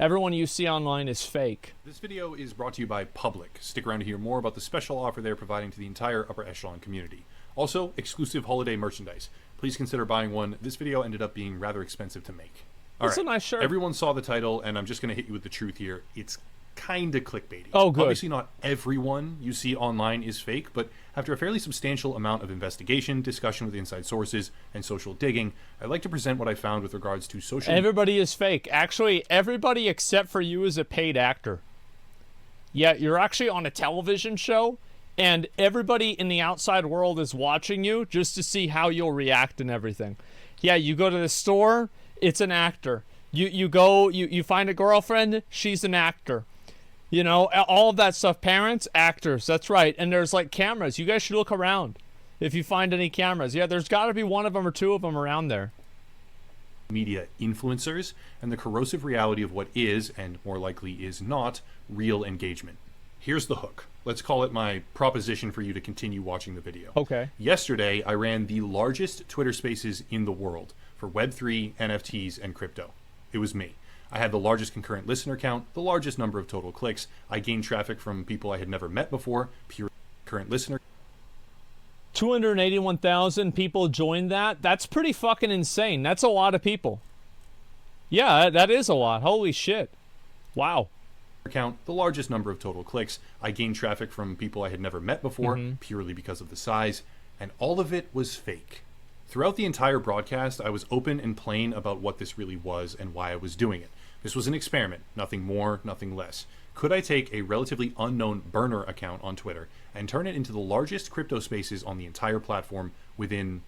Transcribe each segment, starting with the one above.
Everyone you see online is fake. This video is brought to you by Public. Stick around to hear more about the special offer they're providing to the entire upper echelon community. Also, exclusive holiday merchandise. Please consider buying one. This video ended up being rather expensive to make. It's a nice shirt. Everyone saw the title, and I'm just going to hit you with the truth here. It's kind of clickbaity. Oh, good. Obviously, not everyone you see online is fake, but after a fairly substantial amount of investigation, discussion with inside sources, and social digging, I'd like to present what I found with regards to social... Everybody is fake. Actually, everybody except for you is a paid actor. Yeah, you're actually on a television show, and everybody in the outside world is watching you just to see how you'll react and everything. Yeah, you go to the store, it's an actor. You find a girlfriend, she's an actor. You know, all of that stuff. Parents, actors, that's right. And there's like cameras. You guys should look around if you find any cameras. Yeah, there's got to be one of them or two of them around there. Media influencers and the corrosive reality of what is, and more likely is not, real engagement. Here's the hook. Let's call it my proposition for you to continue watching the video. Okay. Yesterday, I ran the largest Twitter spaces in the world for Web3, NFTs, and crypto. It was me. I had the largest concurrent listener count, the largest number of total clicks. I gained traffic from people I had never met before, pure current listener. 281,000 people joined that. That's pretty fucking insane. That's a lot of people. Yeah, that is a lot. Holy shit. Wow. Count, the largest number of total clicks. I gained traffic from people I had never met before, purely because of the size, and all of it was fake. Throughout the entire broadcast, I was open and plain about what this really was and why I was doing it. This was an experiment, nothing more, nothing less. Could I take a relatively unknown burner account on Twitter and turn it into the largest crypto spaces on the entire platform within,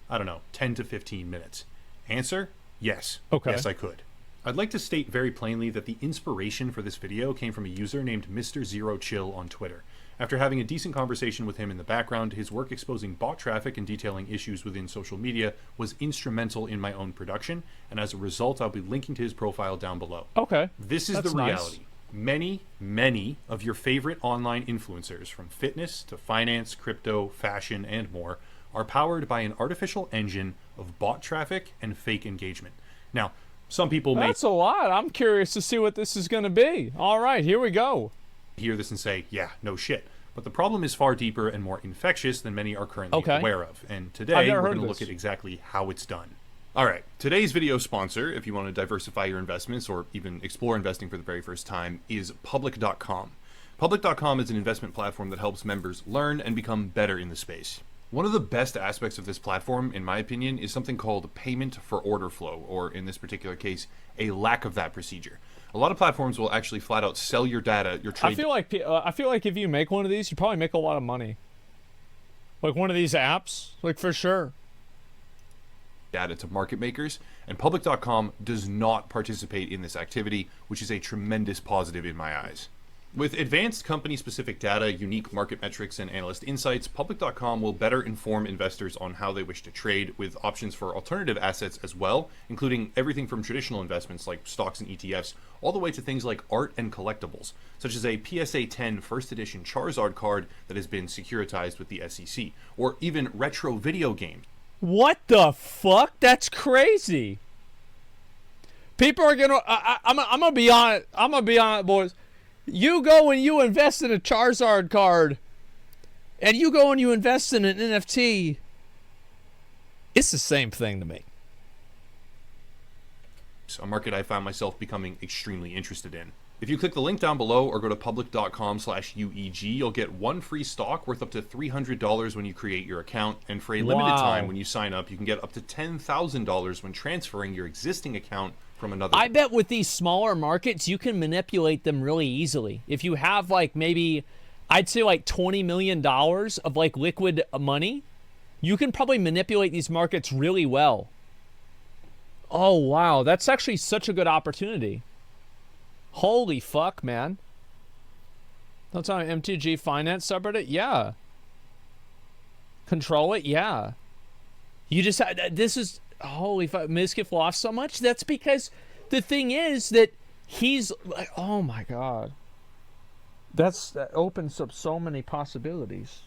10 to 15 minutes? Answer, yes. Okay. Yes, I could. I'd like to state very plainly that the inspiration for this video came from a user named Mr. Zero Chill on Twitter. After having a decent conversation with him in the background, his work exposing bot traffic and detailing issues within social media was instrumental in my own production, and as a result, I'll be linking to his profile down below. Okay. This is the reality. Nice. Many of your favorite online influencers, from fitness to finance, crypto, fashion, and more, are powered by an artificial engine of bot traffic and fake engagement. Now, some people may... That's a lot. I'm curious to see what this is going to be. All right, here we go. Hear this and say, yeah, no shit. But the problem is far deeper and more infectious than many are currently aware of. And today, we're going to look at exactly how it's done. All right, today's video sponsor, if you want to diversify your investments or even explore investing for the very first time, is Public.com. Public.com is an investment platform that helps members learn and become better in the space. One of the best aspects of this platform, in my opinion, is something called payment for order flow, or in this particular case, a lack of that procedure. A lot of platforms will actually flat out sell your data, your trade. I feel like if you make one of these, you probably make a lot of money. Like one of these apps, like for sure. Data to market makers, and Public.com does not participate in this activity, which is a tremendous positive in my eyes. With advanced company-specific data, unique market metrics, and analyst insights, Public.com will better inform investors on how they wish to trade, with options for alternative assets as well, including everything from traditional investments like stocks and ETFs, all the way to things like art and collectibles, such as a PSA 10 first edition Charizard card that has been securitized with the SEC, or even retro video games. What the fuck? That's crazy. People are gonna... I'm gonna be on it. I'm gonna be on it, boys. You go and you invest in a Charizard card, and you go and you invest in an NFT, it's the same thing to me. It's a market I found myself becoming extremely interested in. If you click the link down below or go to public.com/UEG, you'll get one free stock worth up to $300 when you create your account, and for a limited time when you sign up, you can get up to $10,000 when transferring your existing account from another. I bet with these smaller markets, you can manipulate them really easily. If you have like maybe, I'd say like $20 million of like liquid money, you can probably manipulate these markets really well. Oh, wow. That's actually such a good opportunity. Holy fuck, man. That's on MTG Finance subreddit? Yeah. Control it? Yeah. You just had, this is, holy fuck, Miskif lost so much? That's because the thing is that he's like, oh my god. That opens up so many possibilities.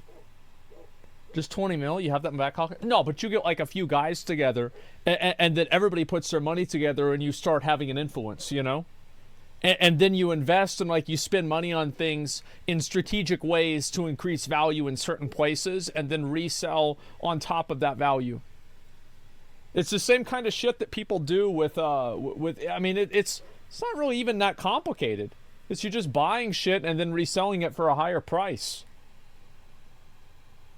Just 20 mil, you have that in back pocket? No, but you get like a few guys together, and then everybody puts their money together and you start having an influence, you know? And then you invest and like you spend money on things in strategic ways to increase value in certain places and then resell on top of that value. It's the same kind of shit that people do with I mean, it's not really even that complicated. It's you're just buying shit and then reselling it for a higher price.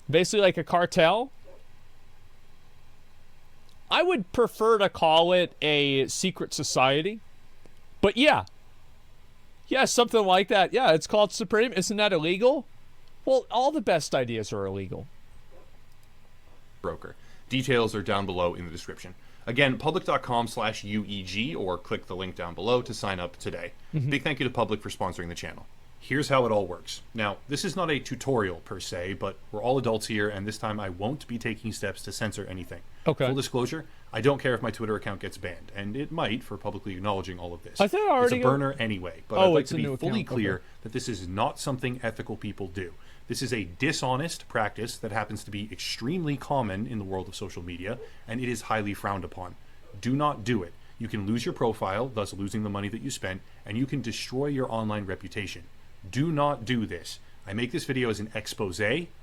Basically like a cartel. I would prefer to call it a secret society. But yeah. Yeah, something like that. Yeah, it's called Supreme. Isn't that illegal? Well, all the best ideas are illegal. Broker. Details are down below in the description. Again, public.com/UEG, or click the link down below to sign up today. Big thank you to Public for sponsoring the channel. Here's how it all works. Now, this is not a tutorial per se, but we're all adults here, and this time I won't be taking steps to censor anything. Okay. Full disclosure, I don't care if my Twitter account gets banned, and it might for publicly acknowledging all of this. I think I already it's a burner anyway, but I'd like to be fully clear that this is not something ethical people do. This is a dishonest practice that happens to be extremely common in the world of social media, and it is highly frowned upon. Do not do it. You can lose your profile, thus losing the money that you spent, and you can destroy your online reputation. Do not do this. I make this video as an expose,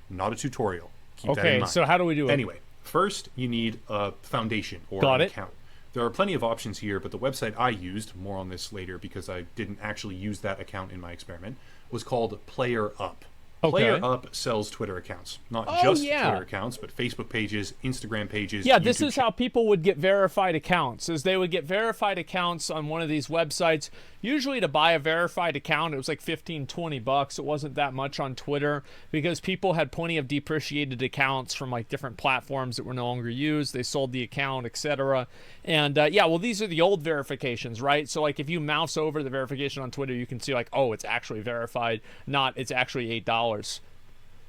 not a tutorial. Keep that in mind. Okay, so how do we do it? Anyway, first you need a foundation or an account. There are plenty of options here, but the website I used, more on this later because I didn't actually use that account in my experiment, was called PlayerUp. PlayerUp sells Twitter accounts. Not just Twitter accounts, but Facebook pages, Instagram pages. Yeah, this is how people would get verified accounts, is they would get verified accounts on one of these websites. Usually to buy a verified account, it was like $15-20. It wasn't that much on Twitter because people had plenty of depreciated accounts from like different platforms that were no longer used. They sold the account, etc. And yeah, well, these are the old verifications, right? So like if you mouse over the verification on Twitter, you can see like, oh, it's actually verified, not it's actually $8.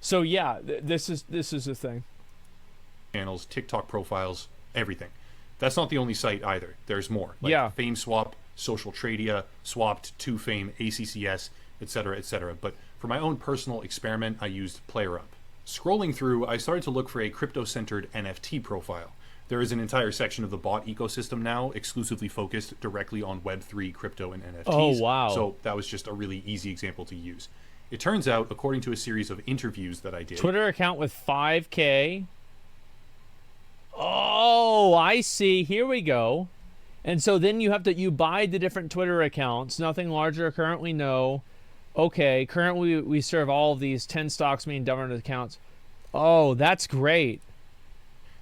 So yeah, this is the thing. Channels, TikTok profiles, everything. That's not the only site either. There's more. Like FameSwap, Social Tradia, Swapped, 2Fame, ACCS, etc., etc. But for my own personal experiment, I used PlayerUp. Scrolling through, I started to look for a crypto-centered NFT profile. There is an entire section of the bot ecosystem now exclusively focused directly on Web3, crypto, and NFTs. Oh, wow. So that was just a really easy example to use. It turns out, according to a series of interviews that I did... Twitter account with 5K. Oh, I see. Here we go. And so then you buy the different Twitter accounts. Nothing larger currently, no. Okay, currently we serve all of these 10 stocks mean government accounts. Oh, that's great.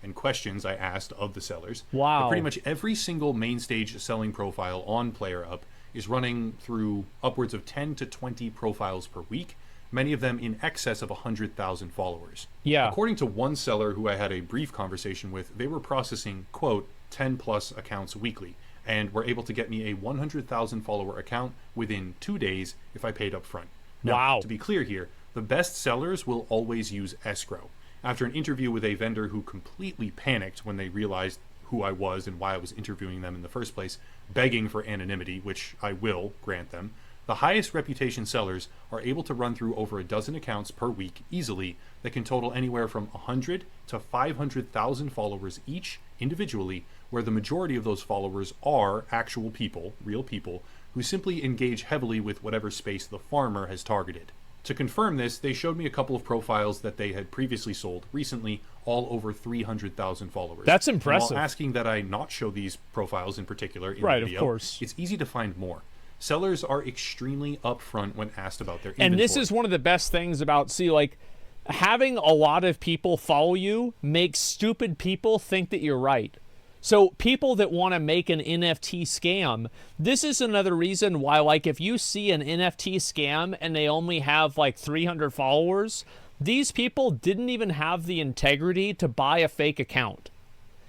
And questions I asked of the sellers. Wow. But pretty much every single main stage selling profile on PlayerUp is running through upwards of 10 to 20 profiles per week, many of them in excess of 100,000 followers. Yeah. According to one seller who I had a brief conversation with, they were processing, quote, 10 plus accounts weekly, and were able to get me a 100,000 follower account within 2 days if I paid up front. Now, wow. To be clear here, the best sellers will always use escrow. After an interview with a vendor who completely panicked when they realized who I was and why I was interviewing them in the first place, begging for anonymity, which I will grant them, the highest reputation sellers are able to run through over a dozen accounts per week easily that can total anywhere from 100 to 500,000 followers each individually, where the majority of those followers are actual people, real people, who simply engage heavily with whatever space the farmer has targeted. To confirm this, they showed me a couple of profiles that they had previously sold recently, all over 300,000 followers. That's impressive. And while asking that I not show these profiles in particular in the video, of course. It's easy to find more. Sellers are extremely upfront when asked about their inventory. And this is one of the best things about, like, having a lot of people follow you makes stupid people think that you're right. So people that want to make an NFT scam, this is another reason why, like, if you see an NFT scam and they only have like 300 followers, these people didn't even have the integrity to buy a fake account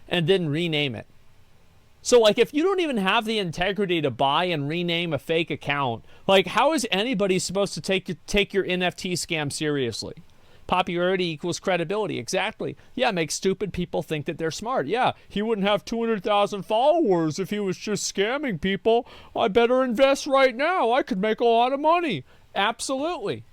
and then rename it. So, like, if you don't even have the integrity to buy and rename a fake account, like, how is anybody supposed to take your NFT scam seriously? Popularity equals credibility. Exactly. Yeah, make stupid people think that they're smart. Yeah, he wouldn't have 200,000 followers if he was just scamming people. I better invest right now. I could make a lot of money. Absolutely.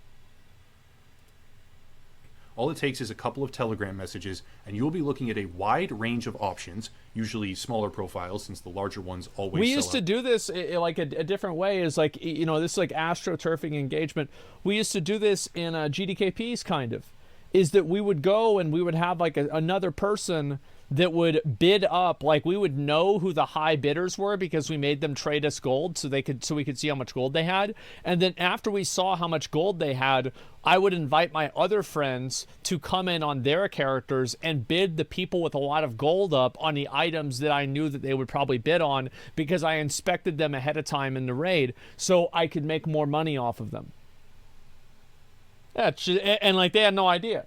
All it takes is a couple of Telegram messages, and you'll be looking at a wide range of options, usually smaller profiles, since the larger ones always We sell used to out. do this like a different way. Is like, this is like astroturfing engagement. We used to do this in GDKPs, kind of. Is that we would go and we would have like another person that would bid up, like we would know who the high bidders were because we made them trade us gold so we could see how much gold they had. And then after we saw how much gold they had, I would invite my other friends to come in on their characters and bid the people with a lot of gold up on the items that I knew that they would probably bid on because I inspected them ahead of time in the raid so I could make more money off of them. Yeah, and like they had no idea.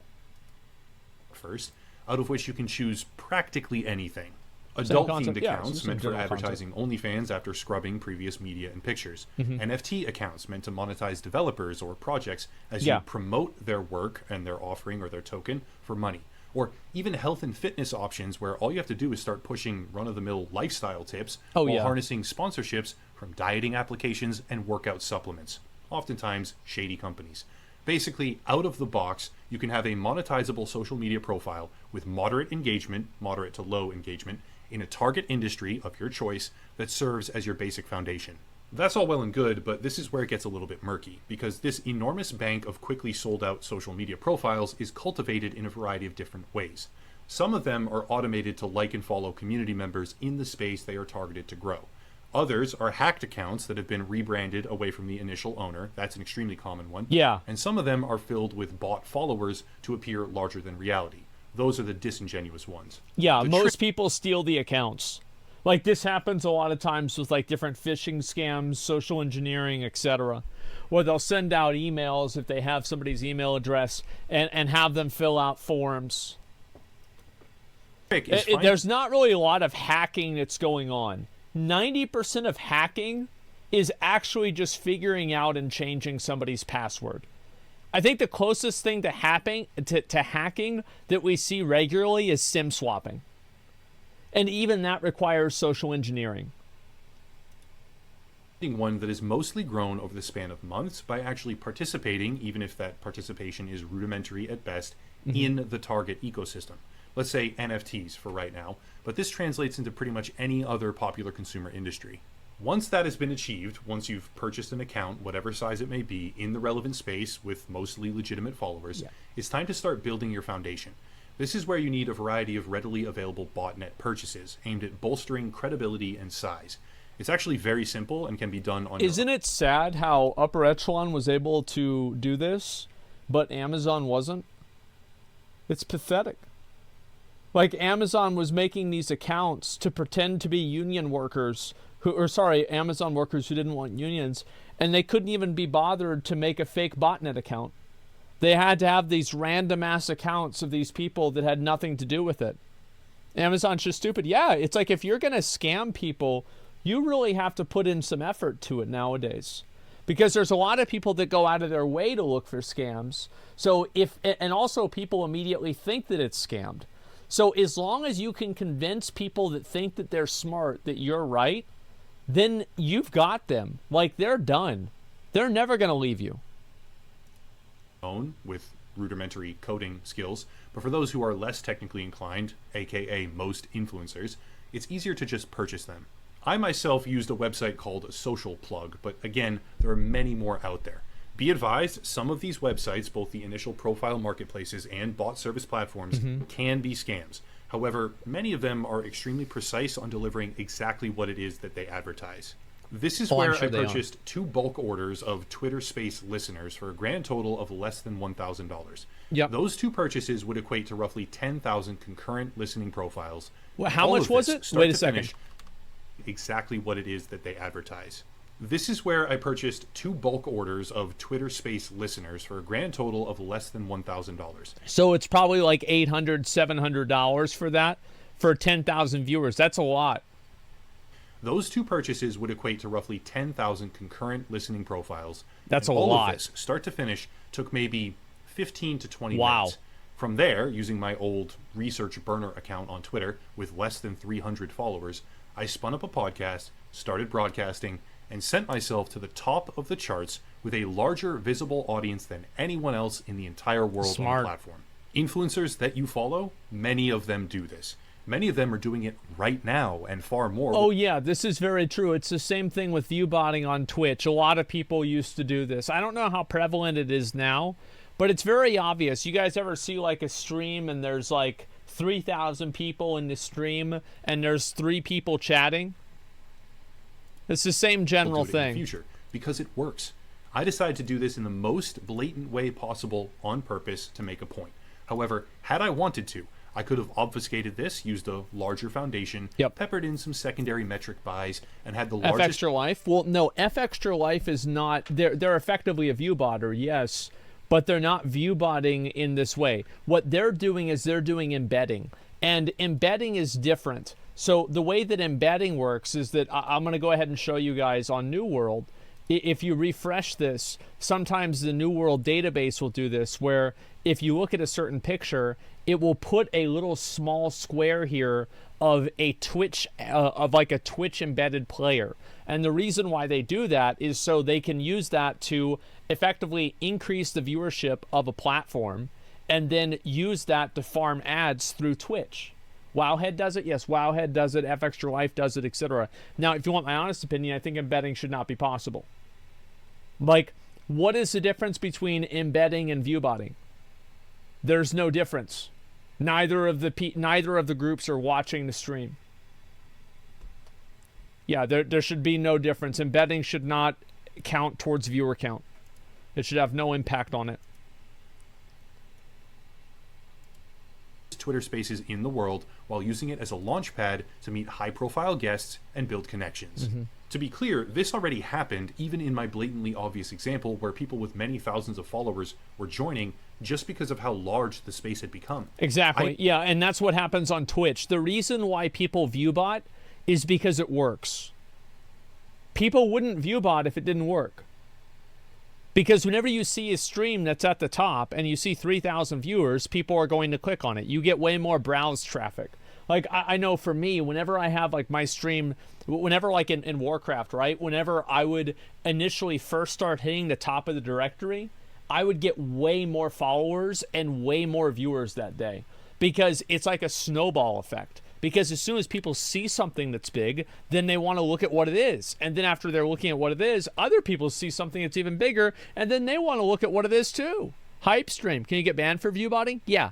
First, out of which you can choose practically anything. Adult-themed accounts meant for advertising OnlyFans after scrubbing previous media and pictures. NFT accounts meant to monetize developers or projects as you promote their work and their offering or their token for money. Or even health and fitness options where all you have to do is start pushing run-of-the-mill lifestyle tips while harnessing sponsorships from dieting applications and workout supplements, oftentimes shady companies. Basically, out of the box, you can have a monetizable social media profile with moderate engagement, moderate to low engagement, in a target industry of your choice that serves as your basic foundation. That's all well and good, but this is where it gets a little bit murky, because this enormous bank of quickly sold out social media profiles is cultivated in a variety of different ways. Some of them are automated to like and follow community members in the space they are targeted to grow. Others are hacked accounts that have been rebranded away from the initial owner. That's an extremely common one. Yeah. And some of them are filled with bot followers to appear larger than reality. Those are the disingenuous ones. Yeah, most people steal the accounts. Like this happens a lot of times with like different phishing scams, social engineering, etc. Where they'll send out emails if they have somebody's email address and have them fill out forms. There's not really a lot of hacking that's going on. 90% of hacking is actually just figuring out and changing somebody's password. I think the closest thing to hacking that we see regularly is SIM swapping. And even that requires social engineering. One that is mostly grown over the span of months by actually participating, even if that participation is rudimentary at best, in the target ecosystem. Let's say NFTs for right now, but this translates into pretty much any other popular consumer industry. Once that has been achieved, once you've purchased an account, whatever size it may be, in the relevant space with mostly legitimate followers, it's time to start building your foundation. This is where you need a variety of readily available botnet purchases aimed at bolstering credibility and size. It's actually very simple and can be done on Isn't it sad how Upper Echelon was able to do this, but Amazon wasn't? It's pathetic. Like Amazon was making these accounts to pretend to be union workers Amazon workers who didn't want unions, and they couldn't even be bothered to make a fake botnet account. They had to have these random ass accounts of these people that had nothing to do with it. Amazon's just stupid. Yeah, it's like if you're going to scam people, you really have to put in some effort to it nowadays. Because there's a lot of people that go out of their way to look for scams. And also people immediately think that it's scammed. So as long as you can convince people that think that they're smart that you're right, then you've got them. Like, they're done. They're never going to leave you. With rudimentary coding skills, but for those who are less technically inclined, aka most influencers, it's easier to just purchase them. I myself used a website called Social Plug, but again, there are many more out there. Be advised, some of these websites, both the initial profile marketplaces and bot service platforms, can be scams. However, many of them are extremely precise on delivering exactly what it is that they advertise. This is where I purchased 2 bulk orders of Twitter Space listeners for a grand total of less than $1,000. Yep. Those 2 purchases would equate to roughly 10,000 concurrent listening profiles. Well, how much was it? Wait a second. Exactly what it is that they advertise. This is where I purchased 2 bulk orders of Twitter Space listeners for a grand total of less than $1,000. So it's probably like $800, $700 for that, for 10,000 viewers. That's a lot. Those 2 purchases would equate to roughly 10,000 concurrent listening profiles. That's and a all lot. Of this, start to finish, took maybe 15 to 20 wow. minutes. From there, using my old research burner account on Twitter with less than 300 followers, I spun up a podcast, started broadcasting, and sent myself to the top of the charts with a larger visible audience than anyone else in the entire world on the platform. Influencers that you follow, many of them do this. Many of them are doing it right now and far more. Oh, yeah, this is very true. It's the same thing with viewbotting on Twitch. A lot of people used to do this. I don't know how prevalent it is now, but it's very obvious. You guys ever see like a stream and there's like 3,000 people in the stream and there's 3 people chatting? It's the same general thing. In the future, because it works. I decided to do this in the most blatant way possible on purpose to make a point. However, had I wanted to, I could have obfuscated this, used a larger foundation, peppered in some secondary metric buys, and had the largest... F Extra Life? Well, no, F Extra Life is not... They're effectively a view botter, yes, but they're not view botting in this way. What they're doing is they're doing embedding, and embedding is different. So the way that embedding works is that I'm going to go ahead and show you guys on New World. If you refresh this, sometimes the New World database will do this, where if you look at a certain picture, it will put a little small square here of a Twitch, of like a Twitch embedded player. And the reason why they do that is so they can use that to effectively increase the viewership of a platform and then use that to farm ads through Twitch. Wowhead does it? Yes, Wowhead does it, F Extra Life does it, etc. Now, if you want my honest opinion, I think embedding should not be possible. Like, what is the difference between embedding and viewbotting? There's no difference. Neither of the groups are watching the stream. Yeah, there should be no difference. Embedding should not count towards viewer count. It should have no impact on it. Twitter Spaces in the world while using it as a launch pad to meet high-profile guests and build connections. To be clear, this already happened even in my blatantly obvious example where people with many thousands of followers were joining just because of how large the space had become. Exactly. Yeah, and that's what happens on Twitch. The reason why people viewbot is because it works. People wouldn't viewbot if it didn't work. Because whenever you see a stream that's at the top and you see 3,000 viewers, people are going to click on it. You get way more browse traffic. Like, I know for me, whenever I have, like, my stream, whenever, like, in Warcraft, right? Whenever I would initially first start hitting the top of the directory, I would get way more followers and way more viewers that day. Because it's like a snowball effect. Because as soon as people see something that's big, then they want to look at what it is. And then after they're looking at what it is, other people see something that's even bigger, and then they want to look at what it is too. Hype stream. Can you get banned for viewbotting? Yeah.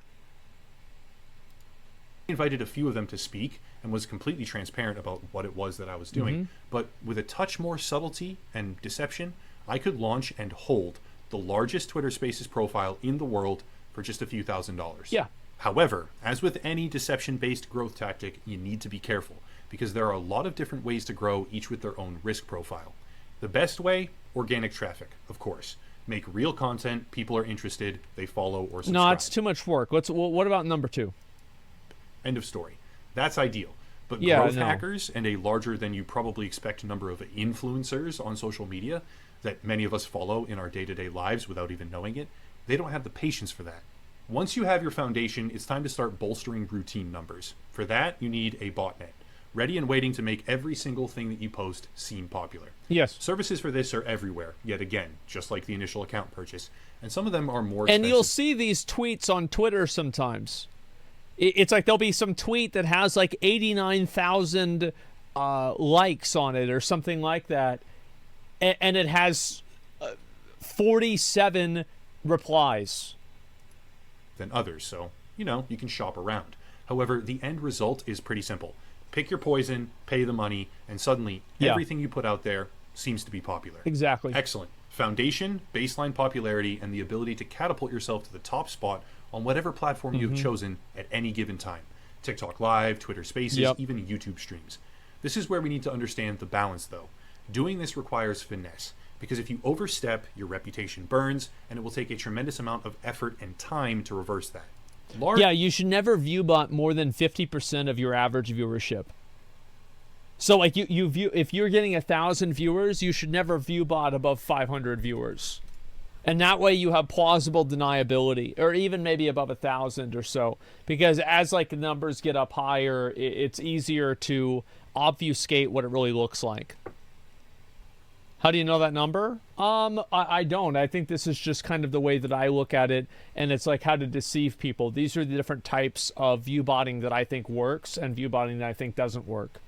I invited a few of them to speak and was completely transparent about what it was that I was doing. But with a touch more subtlety and deception, I could launch and hold the largest Twitter Spaces profile in the world for just a few $1,000s. Yeah. However, as with any deception-based growth tactic, you need to be careful because there are a lot of different ways to grow, each with their own risk profile. The best way, organic traffic, of course. Make real content, people are interested, they follow or subscribe. No, it's too much work. What about number 2? End of story. That's ideal. But growth hackers and a larger than you probably expect number of influencers on social media that many of us follow in our day-to-day lives without even knowing it, they don't have the patience for that. Once you have your foundation, it's time to start bolstering routine numbers. For that, you need a botnet, ready and waiting to make every single thing that you post seem popular. Yes. Services for this are everywhere, yet again, just like the initial account purchase. And some of them are more expensive. And you'll see these tweets on Twitter sometimes. It's like there'll be some tweet that has like 89,000 likes on it or something like that. And it has 47 replies. Than others, so you can shop around. However, the end result is pretty simple. Pick your poison, pay the money, and suddenly everything you put out there seems to be popular. Exactly. Excellent. Foundation, baseline popularity, and the ability to catapult yourself to the top spot on whatever platform you have chosen at any given time. TikTok Live, Twitter Spaces, even YouTube streams. This is where we need to understand the balance, though. Doing this requires finesse. Because if you overstep, your reputation burns, and it will take a tremendous amount of effort and time to reverse that. Yeah, you should never viewbot more than 50% of your average viewership. So, like, if you're getting 1,000 viewers, you should never viewbot above 500 viewers. And that way you have plausible deniability, or even maybe above 1,000 or so. Because as, like, the numbers get up higher, it's easier to obfuscate what it really looks like. How do you know that number? I don't. I think this is just kind of the way that I look at it, and it's like how to deceive people. These are the different types of view botting that I think works and view botting that I think doesn't work.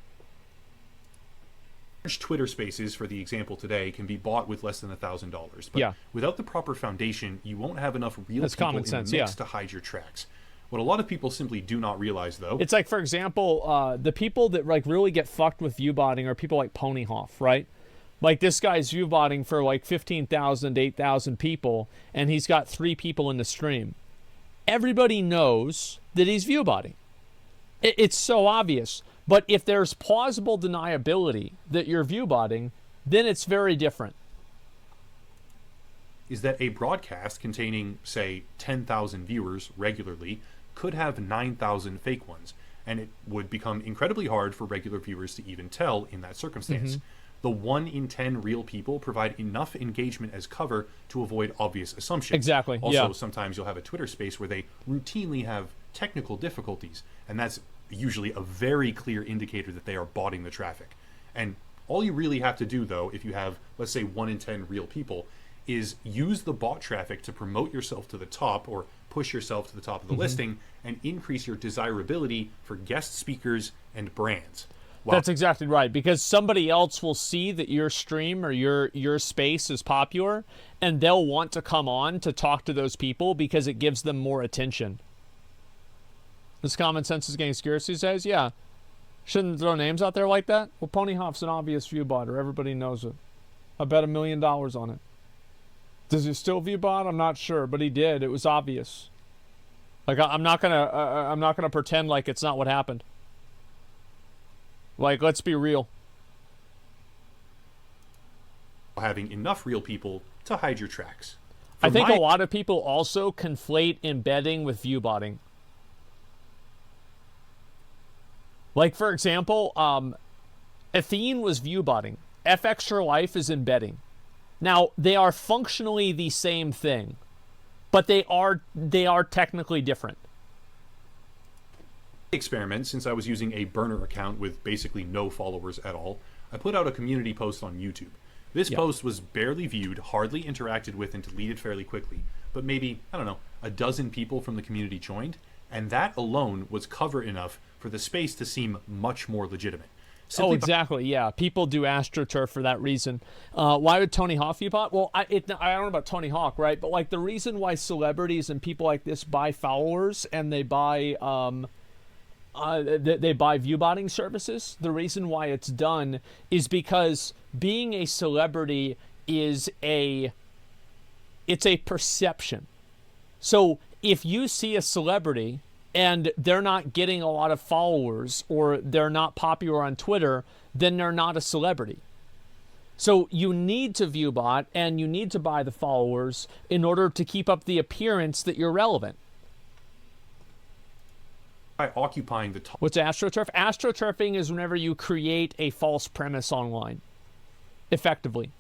Twitter Spaces, for the example today, can be bought with less than $1,000. But without the proper foundation, you won't have enough real people in the mix to hide your tracks. What a lot of people simply do not realize, though... It's like, for example, the people that like really get fucked with view botting are people like Ponyhoff, right? Like, this guy's view botting for like 15,000, 8,000 people, and he's got 3 people in the stream. Everybody knows that he's view botting. It's so obvious. But if there's plausible deniability that you're view botting, then it's very different. Is that a broadcast containing, say, 10,000 viewers regularly could have 9,000 fake ones, and it would become incredibly hard for regular viewers to even tell in that circumstance. The 1 in 10 real people provide enough engagement as cover to avoid obvious assumptions. Exactly. Also, sometimes you'll have a Twitter space where they routinely have technical difficulties, and that's usually a very clear indicator that they are botting the traffic. And all you really have to do, though, if you have, let's say, 1 in 10 real people, is use the bot traffic to promote yourself to the top or push yourself to the top of the listing and increase your desirability for guest speakers and brands. That's exactly right, because somebody else will see that your stream or your space is popular, and they'll want to come on to talk to those people because it gives them more attention. This common sense is getting scarce these days? Yeah. Shouldn't throw names out there like that? Well, Ponyhoff's an obvious view botter. Everybody knows it. I bet $1 million on it. Does he still view bot? I'm not sure, but he did. It was obvious. Like, I'm not gonna pretend like it's not what happened. Like, let's be real. Having enough real people to hide your tracks. I think a lot of people also conflate embedding with view botting. Like, for example, Athene was view botting. F Extra Life is embedding. Now, they are functionally the same thing, but they are technically different. Experiment, since I was using a burner account with basically no followers at all, I put out a community post on YouTube. This post was barely viewed, hardly interacted with, and deleted fairly quickly. But maybe, I don't know, a dozen people from the community joined, and that alone was cover enough for the space to seem much more legitimate. Simply exactly, yeah. People do AstroTurf for that reason. Why would Tony Hawk be bought? Well, I don't know about Tony Hawk, right? But like the reason why celebrities and people like this buy followers and they buy view botting services, the reason why it's done is because being a celebrity is it's a perception. So if you see a celebrity and they're not getting a lot of followers or they're not popular on Twitter, then they're not a celebrity. So you need to view bot and you need to buy the followers in order to keep up the appearance that you're relevant. By occupying the top. What's AstroTurf? AstroTurfing is whenever you create a false premise online, effectively.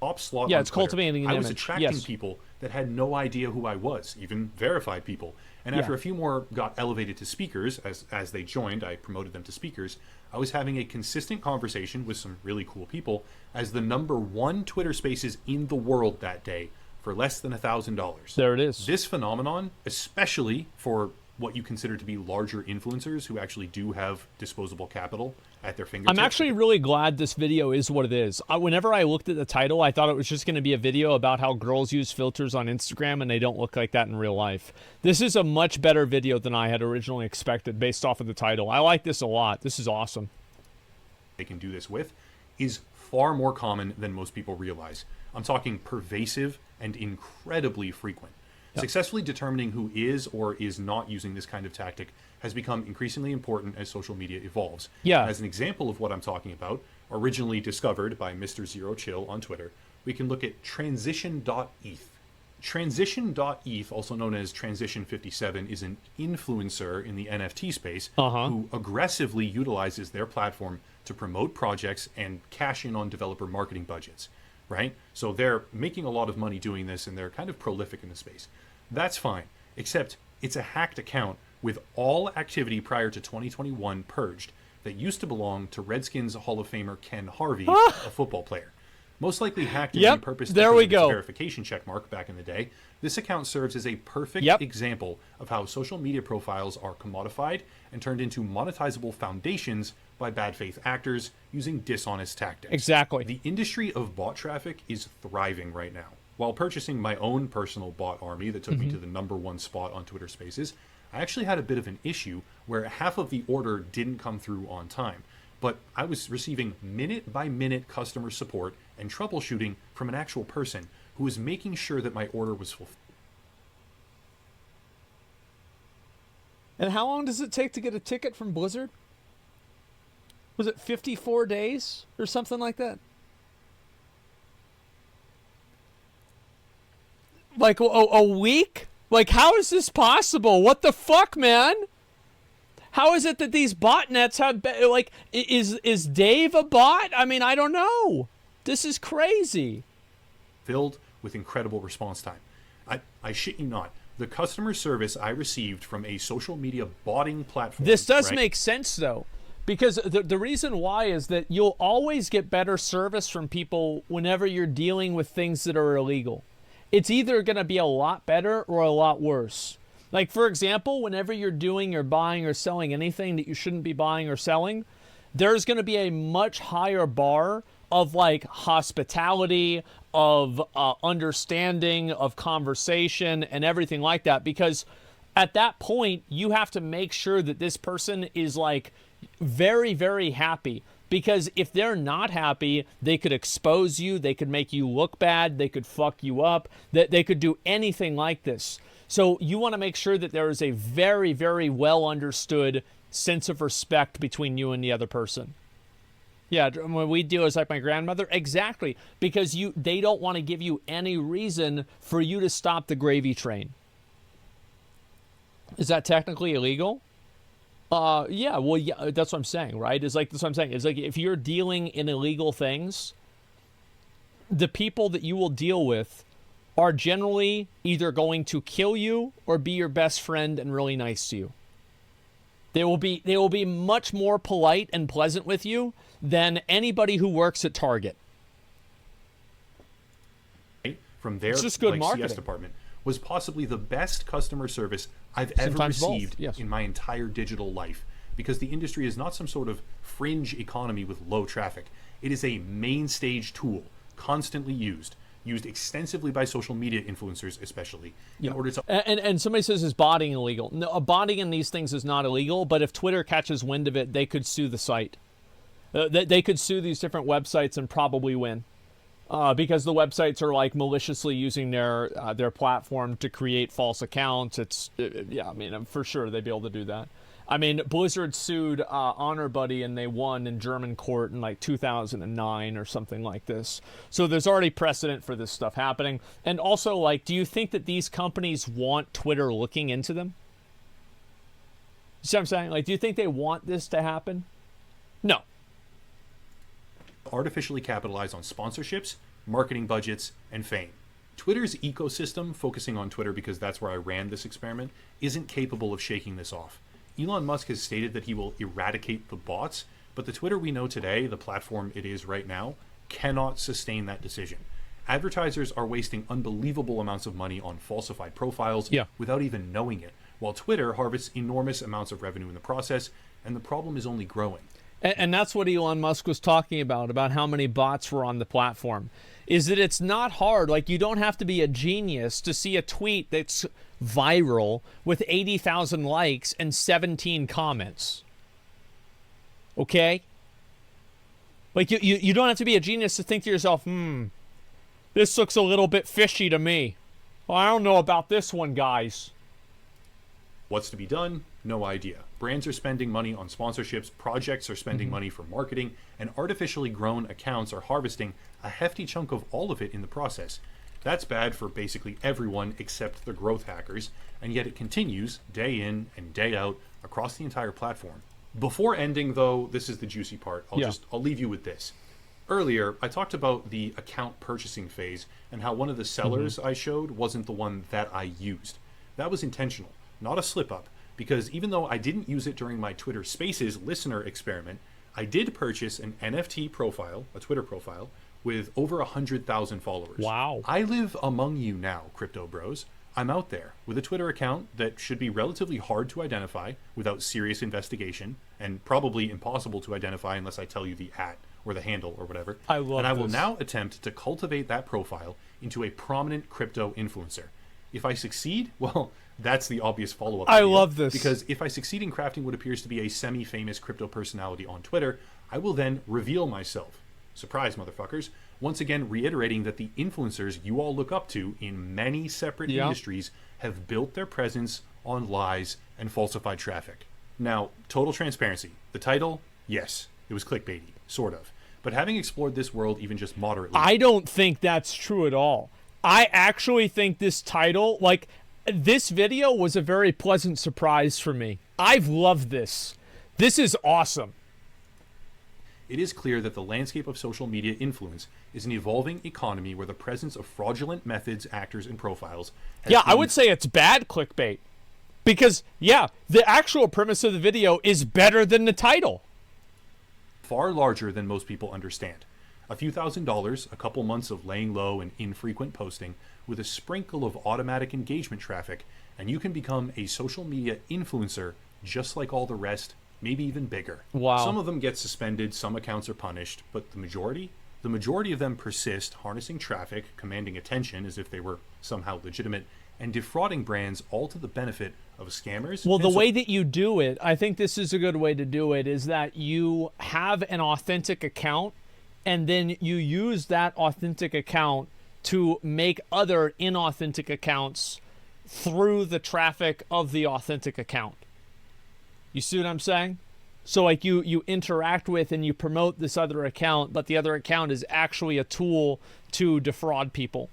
Top slot. Yeah, it's cultivating an image. I was attracting people that had no idea who I was, even verified people. And after a few more got elevated to speakers, as they joined, I promoted them to speakers. I was having a consistent conversation with some really cool people as the #1 Twitter Spaces in the world that day for less than $1,000. There it is. This phenomenon, especially for what you consider to be larger influencers who actually do have disposable capital at their fingertips. I'm actually really glad this video is what it is. Whenever I looked at the title, I thought it was just going to be a video about how girls use filters on Instagram and they don't look like that in real life. This is a much better video than I had originally expected based off of the title. I like this a lot. This is awesome. They can do this with is far more common than most people realize. I'm talking pervasive and incredibly frequent. Yep. Successfully determining who is or is not using this kind of tactic has become increasingly important as social media evolves. Yeah. As an example of what I'm talking about, originally discovered by Mr. Zero Chill on Twitter, we can look at transition.eth. Transition.eth, also known as Transition57, is an influencer in the NFT space who aggressively utilizes their platform to promote projects and cash in on developer marketing budgets. Right? So they're making a lot of money doing this, and they're kind of prolific in the space. That's fine, except it's a hacked account with all activity prior to 2021 purged, that used to belong to Redskins Hall of Famer Ken Harvey, a football player. Most likely hacked and repurposed its verification checkmark back in the day. This account serves as a perfect example of how social media profiles are commodified and turned into monetizable foundations by bad faith actors using dishonest tactics. Exactly. The industry of bot traffic is thriving right now. While purchasing my own personal bot army that took me to the #1 spot on Twitter Spaces, I actually had a bit of an issue where half of the order didn't come through on time. But I was receiving minute-by-minute customer support and troubleshooting from an actual person who was making sure that my order was fulfilled. And how long does it take to get a ticket from Blizzard? Was it 54 days or something like that? Like a week? Like, how is this possible? What the fuck, man? How is it that these botnets have, like, is Dave a bot? I mean, I don't know. This is crazy. Filled with incredible response time. I shit you not. The customer service I received from a social media botting platform. This does make sense, though. Because the reason why is that you'll always get better service from people whenever you're dealing with things that are illegal. It's either going to be a lot better or a lot worse. Like, for example, whenever you're doing or buying or selling anything that you shouldn't be buying or selling, there's going to be a much higher bar of, like, hospitality, of understanding, of conversation, and everything like that. Because at that point, you have to make sure that this person is, like, very, very happy. Because if they're not happy, they could expose you, they could make you look bad, they could fuck you up, they could do anything like this. So you want to make sure that there is a very, very well understood sense of respect between you and the other person. Yeah, when we deal as like my grandmother, exactly, because they don't want to give you any reason for you to stop the gravy train. Is that technically illegal? Yeah, well, yeah, that's what I'm saying, right? That's what I'm saying. It's like if you're dealing in illegal things, the people that you will deal with are generally either going to kill you or be your best friend and really nice to you. They will be much more polite and pleasant with you than anybody who works at Target. From their CS department was possibly the best customer service I've ever received in my entire digital life, because the industry is not some sort of fringe economy with low traffic. It is a main stage tool, constantly used extensively by social media influencers, especially in order to. And somebody says, is botting illegal? No, botting in these things is not illegal, but if Twitter catches wind of it, they could sue the site. They could sue these different websites and probably win. Because the websites are like maliciously using their platform to create false accounts. I mean, for sure they'd be able to do that. I mean, Blizzard sued Honor Buddy and they won in German court in like 2009 or something like this. So there's already precedent for this stuff happening. And also, like, do you think that these companies want Twitter looking into them? You see what I'm saying? Like, do you think they want this to happen? No. Artificially capitalize on sponsorships, marketing budgets, and fame. Twitter's ecosystem, focusing on Twitter because that's where I ran this experiment, isn't capable of shaking this off. Elon Musk has stated that he will eradicate the bots, but the Twitter we know today, the platform it is right now, cannot sustain that decision. Advertisers are wasting unbelievable amounts of money on falsified profiles without even knowing it, while Twitter harvests enormous amounts of revenue in the process, and the problem is only growing. And that's what Elon Musk was talking about how many bots were on the platform, is that it's not hard. Like, you don't have to be a genius to see a tweet that's viral with 80,000 likes and 17 comments. Okay? Like, you don't have to be a genius to think to yourself, this looks a little bit fishy to me. Well, I don't know about this one, guys. What's to be done? No idea. Brands are spending money on sponsorships, projects are spending money for marketing, and artificially grown accounts are harvesting a hefty chunk of all of it in the process. That's bad for basically everyone except the growth hackers, and yet it continues day in and day out across the entire platform. Before ending, though, this is the juicy part. I'll leave you with this. Earlier, I talked about the account purchasing phase and how one of the sellers I showed wasn't the one that I used. That was intentional, not a slip up, because even though I didn't use it during my Twitter Spaces listener experiment, I did purchase an NFT profile, a Twitter profile, with over 100,000 followers. Wow. I live among you now, crypto bros. I'm out there with a Twitter account that should be relatively hard to identify without serious investigation, and probably impossible to identify unless I tell you the @ or the handle or whatever. I love And I will this. now attempt to cultivate that profile into a prominent crypto influencer. If I succeed, well, that's the obvious follow-up. I love this. Because if I succeed in crafting what appears to be a semi-famous crypto personality on Twitter, I will then reveal myself. Surprise, motherfuckers. Once again, reiterating that the influencers you all look up to in many separate industries have built their presence on lies and falsified traffic. Now, total transparency. The title, yes, it was clickbaity, sort of. But having explored this world even just moderately... I don't think that's true at all. I actually think this title, like, this video was a very pleasant surprise for me. I've loved this. This is awesome. It is clear that the landscape of social media influence is an evolving economy where the presence of fraudulent methods, actors, and profiles... I would say it's bad clickbait. Because, the actual premise of the video is better than the title. Far larger than most people understand. A few $1,000s, a couple months of laying low and infrequent posting, with a sprinkle of automatic engagement traffic, and you can become a social media influencer just like all the rest, maybe even bigger. Wow. Some of them get suspended, some accounts are punished, but the majority of them persist, harnessing traffic, commanding attention as if they were somehow legitimate, and defrauding brands, all to the benefit of scammers. Well, the way that you do it, I think this is a good way to do it, is that you have an authentic account, and then you use that authentic account to make other inauthentic accounts through the traffic of the authentic account. You see what I'm saying? So like you interact with and you promote this other account, but the other account is actually a tool to defraud people.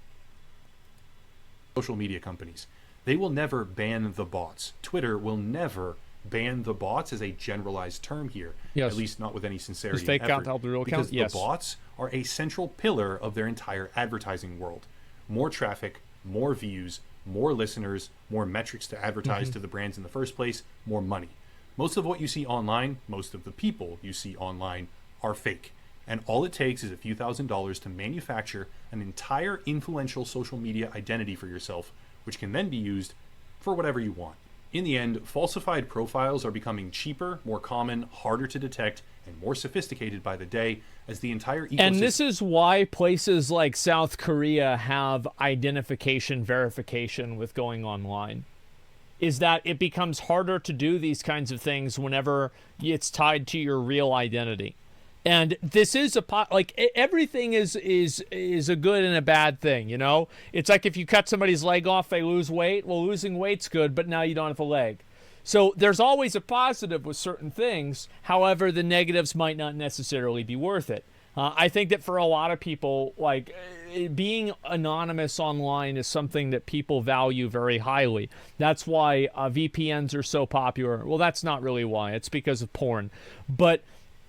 Social media companies, they will never ban the bots. Twitter will never ban the bots as a generalized term here. Yes. At least not with any sincerity. Is fake and effort, account help the real account? because Yes. the bots are a central pillar of their entire advertising world. More traffic, more views, more listeners, more metrics to advertise to the brands in the first place, more money. Most of what you see online, most of the people you see online are fake. And all it takes is a few $1,000s to manufacture an entire influential social media identity for yourself, which can then be used for whatever you want. In the end, falsified profiles are becoming cheaper, more common, harder to detect, and more sophisticated by the day as the entire ecosystem... And this is why places like South Korea have identification verification with going online. Is that it becomes harder to do these kinds of things whenever it's tied to your real identity. And this is everything is a good and a bad thing, you know? It's like if you cut somebody's leg off, they lose weight. Well, losing weight's good, but now you don't have a leg. So there's always a positive with certain things. However, the negatives might not necessarily be worth it. I think that for a lot of people, like being anonymous online is something that people value very highly. That's why VPNs are so popular. Well, that's not really why. It's because of porn. But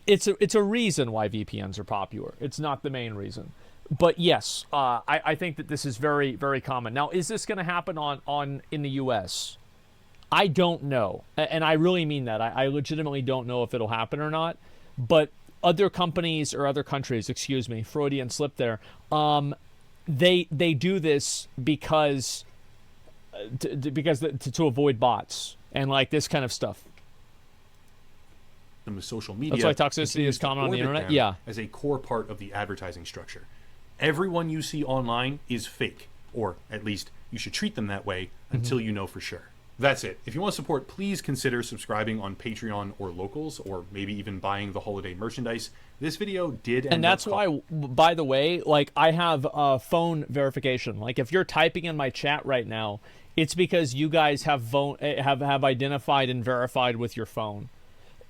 it's a reason why VPNs are popular. It's not the main reason. But yes, I think that this is very, very common. Now, is this going to happen in the U.S.? I don't know. And I really mean that. I legitimately don't know if it'll happen or not. But other companies or other countries, Freudian slip there, they do this because to avoid bots and like this kind of stuff. With social media, that's why toxicity is common on the internet. Yeah, as a core part of the advertising structure. Everyone you see online is fake, or at least you should treat them that way until you know for sure. That's it. If you want to support, please consider subscribing on Patreon or Locals, or maybe even buying the holiday merchandise. This video did end and that's why, by the way, like I have phone verification. Like if you're typing in my chat right now, it's because you guys have identified and verified with your phone.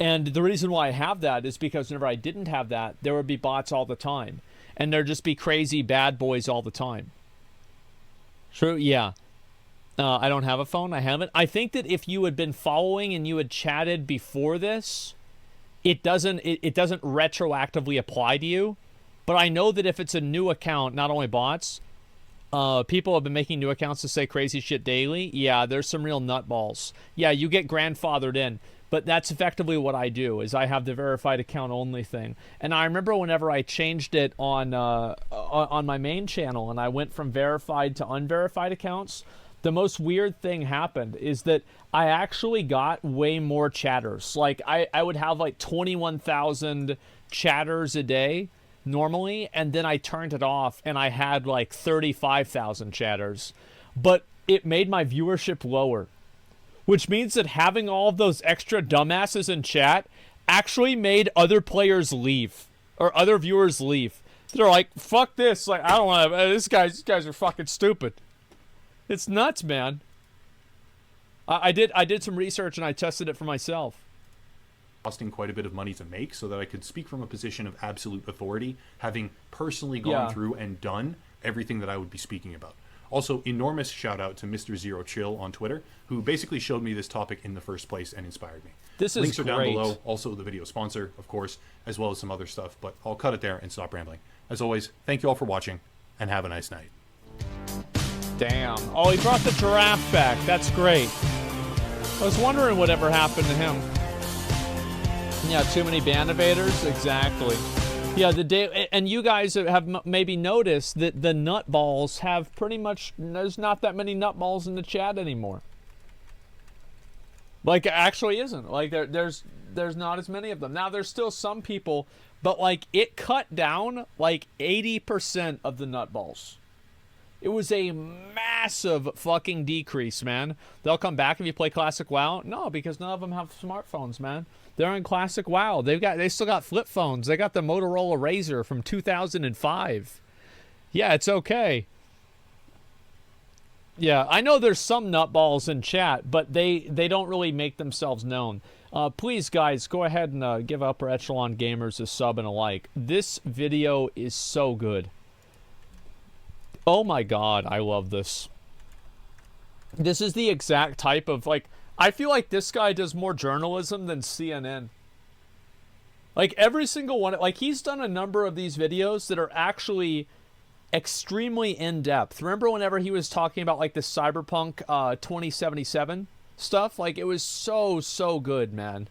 And the reason why I have that is because whenever I didn't have that, there would be bots all the time. And there'd just be crazy bad boys all the time. True, yeah. I don't have a phone. I haven't. I think that if you had been following and you had chatted before this, it doesn't retroactively apply to you. But I know that if it's a new account, not only bots, People have been making new accounts to say crazy shit daily. Yeah, there's some real nutballs. Yeah, you get grandfathered in. But that's effectively what I do, is I have the verified account only thing. And I remember whenever I changed it on my main channel and I went from verified to unverified accounts, the most weird thing happened is that I actually got way more chatters. Like, I would have like 21,000 chatters a day normally, and then I turned it off and I had like 35,000 chatters. But it made my viewership lower, which means that having all of those extra dumbasses in chat actually made other players leave, or other viewers leave. They're like, fuck this, like, I don't want to, these guys are fucking stupid. It's nuts, man. I did some research and I tested it for myself. Costing quite a bit of money to make, so that I could speak from a position of absolute authority, having personally gone through and done everything that I would be speaking about. Also, enormous shout out to Mr. Zero Chill on Twitter, who basically showed me this topic in the first place and inspired me. This is Links are great. down below, also the video sponsor, of course, as well as some other stuff, but I'll cut it there and stop rambling. As always, thank you all for watching, and have a nice night. Damn. Oh, he brought the giraffe back. That's great. I was wondering whatever happened to him. Yeah, too many band evaders? Exactly. Yeah, and you guys have maybe noticed that the nutballs have pretty much, there's not that many nutballs in the chat anymore. Like, it actually isn't. Like, there's not as many of them. Now, there's still some people, but like, it cut down like 80% of the nutballs. It was a massive fucking decrease, man. They'll come back if you play Classic WoW. No, because none of them have smartphones, man. They're in Classic WoW. They still got flip phones. They got the Motorola Razr from 2005. Yeah, it's okay. Yeah, I know there's some nutballs in chat, but they don't really make themselves known. Please, guys, go ahead and give Upper Echelon Gamers a sub and a like. This video is so good. Oh my god, I love this. This is the exact type of, like, I feel like this guy does more journalism than CNN. Like, every single one, like, he's done a number of these videos that are actually extremely in-depth. Remember whenever he was talking about, like, the Cyberpunk 2077 stuff? Like, it was so good, man.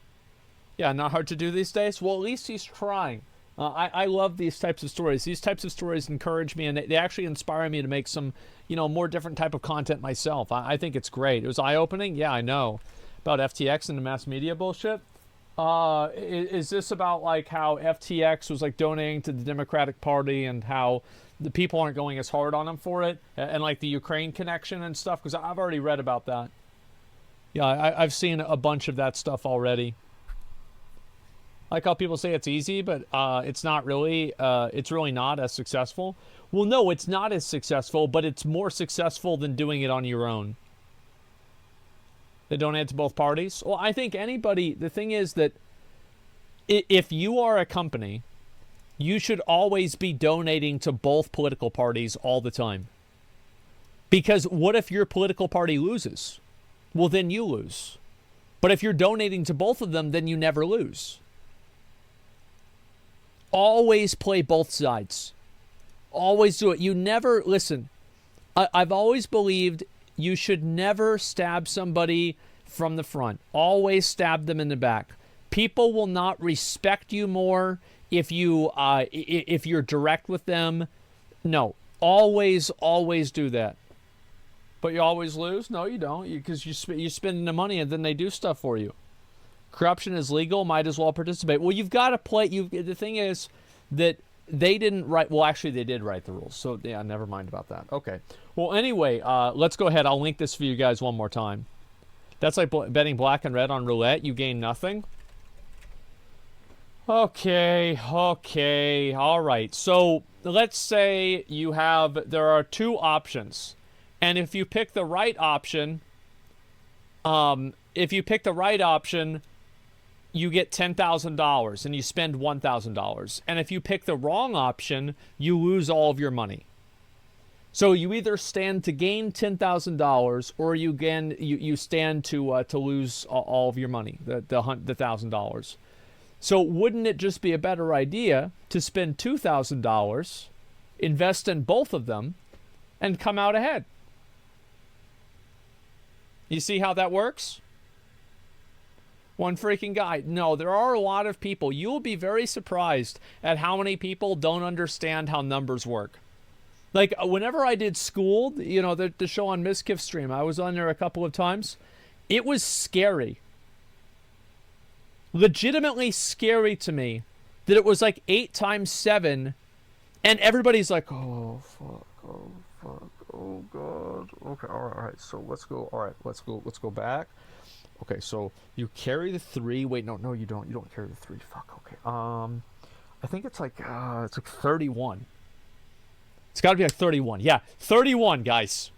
Yeah, not hard to do these days? Well, at least he's trying. I love these types of stories. These types of stories encourage me, and they actually inspire me to make some, you know, more different type of content myself. I think it's great. It was eye-opening? Yeah, I know. About FTX and the mass media bullshit? Is this about, like, how FTX was, like, donating to the Democratic Party and how the people aren't going as hard on him for it? And, like, the Ukraine connection and stuff? Because I've already read about that. Yeah, I've seen a bunch of that stuff already. Like how people say it's easy, but it's not really. It's really not as successful. Well, no, it's not as successful, but it's more successful than doing it on your own. They donate to both parties. Well, I think anybody. The thing is that if you are a company, you should always be donating to both political parties all the time. Because what if your political party loses? Well, then you lose. But if you're donating to both of them, then you never lose. Always play both sides. Always do it. You never, listen, I've always believed you should never stab somebody from the front. Always stab them in the back. People will not respect you more if you're direct with them. No, always do that. But you always lose? No, you don't, because you're spending the money and then they do stuff for you. Corruption is legal, might as well participate. Well, you've got to play. The thing is that they didn't write. Well, actually, they did write the rules. So, yeah, never mind about that. Okay. Well, anyway, let's go ahead. I'll link this for you guys one more time. That's like betting black and red on roulette. You gain nothing. Okay. All right. So, let's say there are two options. And if you pick the right option, you get $10,000 and you spend $1,000. And if you pick the wrong option, you lose all of your money. So you either stand to gain $10,000 or you stand to lose all of your money, the $1,000. So wouldn't it just be a better idea to spend $2,000, invest in both of them, and come out ahead. You see how that works? One freaking guy. No, there are a lot of people. You'll be very surprised at how many people don't understand how numbers work. Like, whenever I did school, you know, the show on Miskiff Stream, I was on there a couple of times. It was scary. Legitimately scary to me that it was like 8 times 7, and everybody's like, oh, fuck, oh, God. Okay, all right, so let's go. All right, let's go back. Okay, so you carry the 3. Wait, no, you don't. You don't carry the 3. Fuck, okay. I think it's like 31. It's got to be like 31. Yeah, 31, guys.